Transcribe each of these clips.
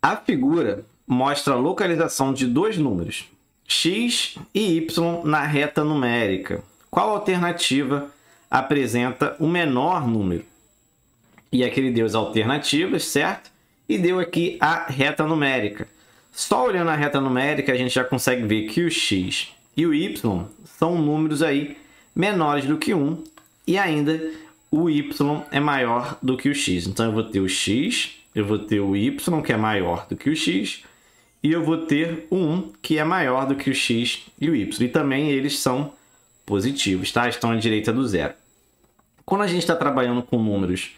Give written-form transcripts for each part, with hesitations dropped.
A figura mostra a localização de dois números, x e y, na reta numérica. Qual alternativa apresenta o menor número? E aqui ele deu as alternativas, certo? E deu aqui a reta numérica. Só olhando a reta numérica, a gente já consegue ver que o x e o y são números aí menores do que 1 e ainda o y é maior do que o x. Então, eu vou ter o x, eu vou ter o y, que é maior do que o x, e eu vou ter o 1, que é maior do que o x e o y. E também eles são positivos, tá? Estão à direita do zero. Quando a gente está trabalhando com números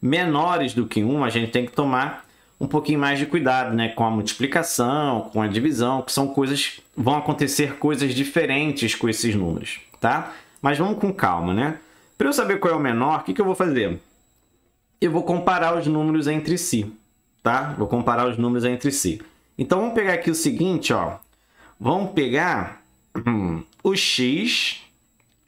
menores do que 1, a gente tem que tomar um pouquinho mais de cuidado, né? Com a multiplicação, com a divisão, que são coisas, vão acontecer coisas diferentes com esses números, tá? Mas vamos com calma, né? Para eu saber qual é o menor, o que eu vou fazer? Eu vou comparar os números entre si, tá? Vou comparar os números entre si. Então, vamos pegar aqui o seguinte, ó. Vamos pegar o x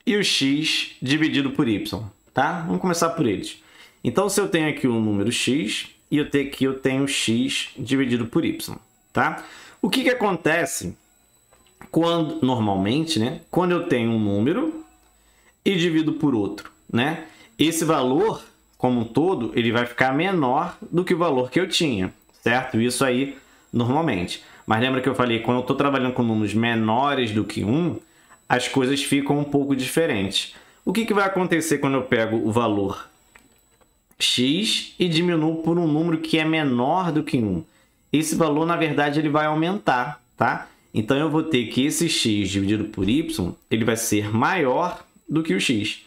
e o x dividido por y, tá? Vamos começar por eles. Então, se eu tenho aqui o número x e aqui eu tenho x dividido por y, tá? O que acontece quando, normalmente, né? Quando eu tenho um número e divido por outro, né? Esse valor, como um todo, ele vai ficar menor do que o valor que eu tinha, certo? Isso aí, normalmente. Mas lembra que eu falei, quando eu estou trabalhando com números menores do que 1, as coisas ficam um pouco diferentes. O que vai acontecer quando eu pego o valor x e diminuo por um número que é menor do que 1? Esse valor, na verdade, ele vai aumentar, tá? Então, eu vou ter que esse x dividido por y, ele vai ser maior do que o x.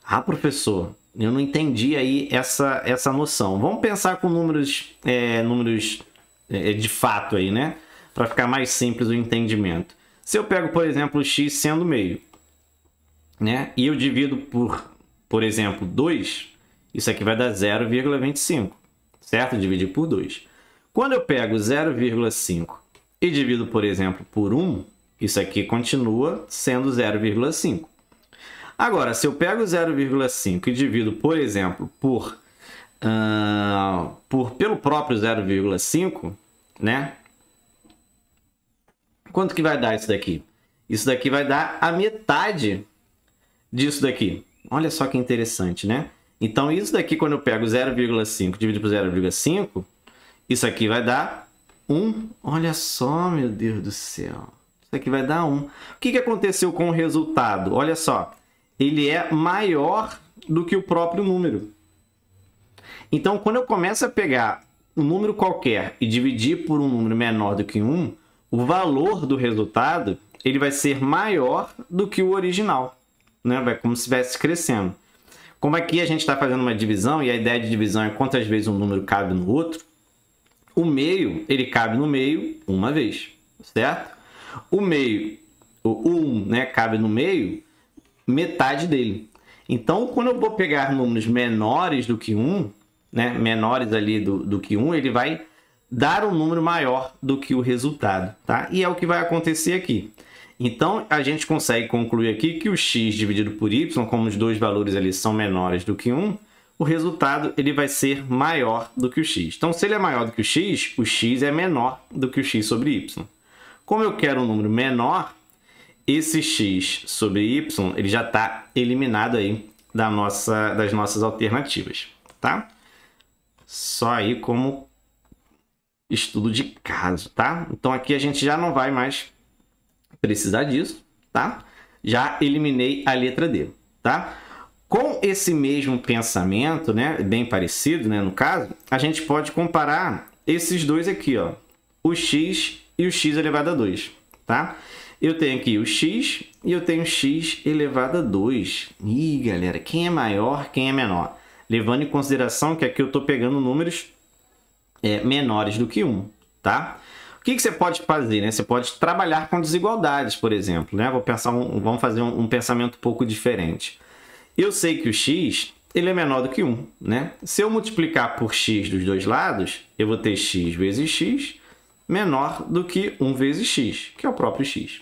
Ah, professor, eu não entendi aí essa noção. Vamos pensar com números de fato aí, né? Para ficar mais simples o entendimento. Se eu pego, por exemplo, o x sendo meio, né? E eu divido por exemplo, 2, isso aqui vai dar 0,25, certo? Dividir por 2. Quando eu pego 0,5 e divido, por exemplo, por 1, isso aqui continua sendo 0,5. Agora, se eu pego 0,5 e divido, por exemplo, pelo próprio 0,5, né? Quanto que vai dar isso daqui? Isso daqui vai dar a metade disso daqui. Olha só que interessante, né? Então, isso daqui, quando eu pego 0,5 dividido por 0,5, isso aqui vai dar 1. Olha só, meu Deus do céu. Isso aqui vai dar 1. O que aconteceu com o resultado? Olha só. Ele é maior do que o próprio número. Então, quando eu começo a pegar um número qualquer e dividir por um número menor do que 1, o valor do resultado ele vai ser maior do que o original, né? Vai como se estivesse crescendo. Como aqui a gente está fazendo uma divisão, e a ideia de divisão é quantas vezes um número cabe no outro, o meio, ele cabe no meio uma vez, certo? O meio, o 1, né, cabe no meio metade dele. Então, quando eu vou pegar números menores do que 1, né, menores ali do que 1, ele vai dar um número maior do que o resultado, tá? E é o que vai acontecer aqui. Então, a gente consegue concluir aqui que o x dividido por y, como os dois valores ali são menores do que 1, o resultado ele vai ser maior do que o x. Então, se ele é maior do que o x é menor do que o x sobre y. Como eu quero um número menor, esse x sobre y ele já está eliminado aí das nossas alternativas, tá? Só aí como estudo de caso, tá? Então, aqui a gente já não vai mais precisar disso, tá? Já eliminei a letra D, tá? Com esse mesmo pensamento, né, bem parecido, né, no caso, a gente pode comparar esses dois aqui, ó, o x e o x elevado a 2, tá? Eu tenho aqui o x e eu tenho x elevado a 2. Ih, galera, quem é maior, quem é menor? Levando em consideração que aqui eu estou pegando números menores do que 1, tá? O que você pode fazer, né? Você pode trabalhar com desigualdades, por exemplo, né? Vamos fazer um pensamento um pouco diferente. Eu sei que o x ele é menor do que 1, né? Se eu multiplicar por x dos dois lados, eu vou ter x vezes x menor do que 1 vezes x, que é o próprio x.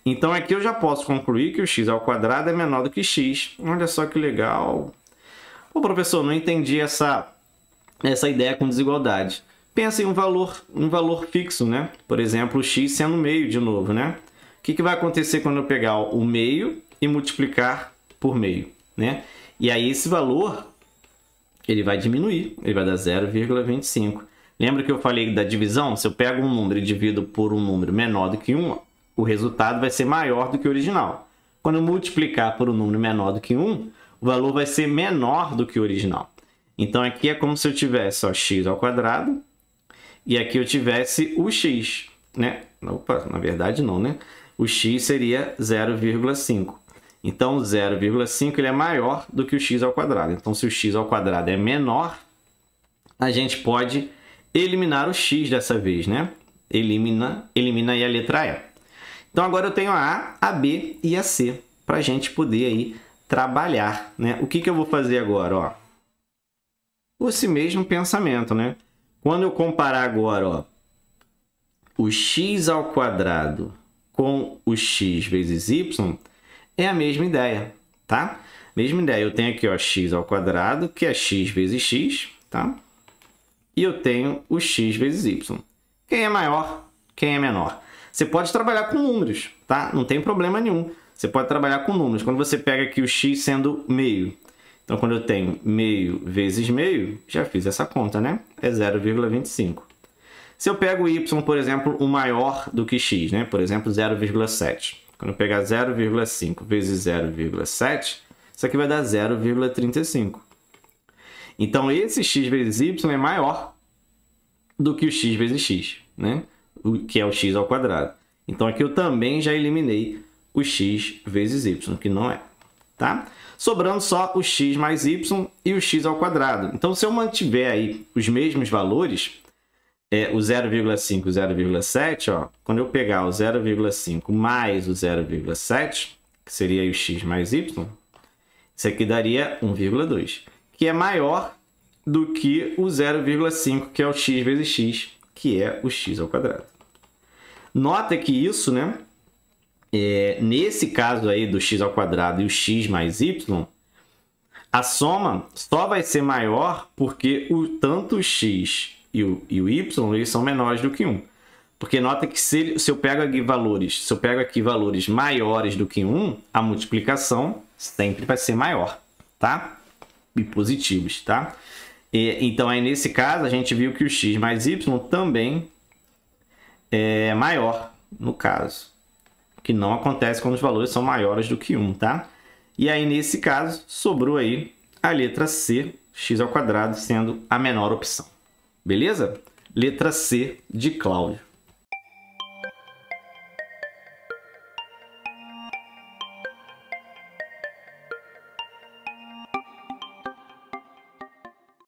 Então, aqui eu já posso concluir que o x ao quadrado é menor do que x. Olha só que legal. Pô, professor, não entendi essa ideia com desigualdade. pensa em um valor fixo, né? Por exemplo, x sendo meio de novo, né? O que vai acontecer quando eu pegar o meio e multiplicar por meio, né? E aí esse valor, ele vai diminuir, ele vai dar 0,25. Lembra que eu falei da divisão? Se eu pego um número e divido por um número menor do que 1, o resultado vai ser maior do que o original. Quando eu multiplicar por um número menor do que 1, o valor vai ser menor do que o original. Então, aqui é como se eu tivesse x ao quadrado e aqui eu tivesse o x, né? Opa, na verdade não, né? O x seria 0,5. Então, 0,5 ele é maior do que o x ao quadrado. Então, se o x ao quadrado é menor, a gente pode eliminar o x dessa vez, né? Elimina aí a letra E. Então, agora eu tenho a A, a B e a C para a gente poder aí trabalhar, né? O que eu vou fazer agora, ó? Esse mesmo pensamento, né? Quando eu comparar agora, ó, o x ao quadrado com o x vezes y, é a mesma ideia, tá? Mesma ideia. Eu tenho aqui, ó, x ao quadrado, que é x vezes x, tá? E eu tenho o x vezes y. Quem é maior, quem é menor? Você pode trabalhar com números, tá? Não tem problema nenhum. Você pode trabalhar com números. Quando você pega aqui o x sendo meio, então quando eu tenho meio vezes meio, já fiz essa conta, né? É 0,25. Se eu pego o y, por exemplo, o maior do que x, né? Por exemplo, 0,7. Quando eu pegar 0,5 vezes 0,7, isso aqui vai dar 0,35. Então, esse x vezes y é maior do que o x vezes x, né? Que é o x ao quadrado. Então, aqui eu também já eliminei o x vezes y, que não é, tá? Sobrando só o x mais y e o x ao quadrado. Então, se eu mantiver aí os mesmos valores, o 0,5 e o 0,7, ó, quando eu pegar o 0,5 mais o 0,7, que seria aí o x mais y, isso aqui daria 1,2, que é maior do que o 0,5, que é o x vezes x, que é o x ao quadrado. Nota que isso, né, nesse caso aí do x ao quadrado e o x mais y, a soma só vai ser maior porque tanto o x e o y eles são menores do que 1. Porque nota que se eu pego aqui valores maiores do que 1, a multiplicação sempre vai ser maior, tá? E positivos, tá? Então, aí nesse caso, a gente viu que o x mais y também é maior, no caso. Que não acontece quando os valores são maiores do que 1, tá? E aí, nesse caso, sobrou aí a letra C, x ao quadrado, sendo a menor opção. Beleza? Letra C de Cláudio.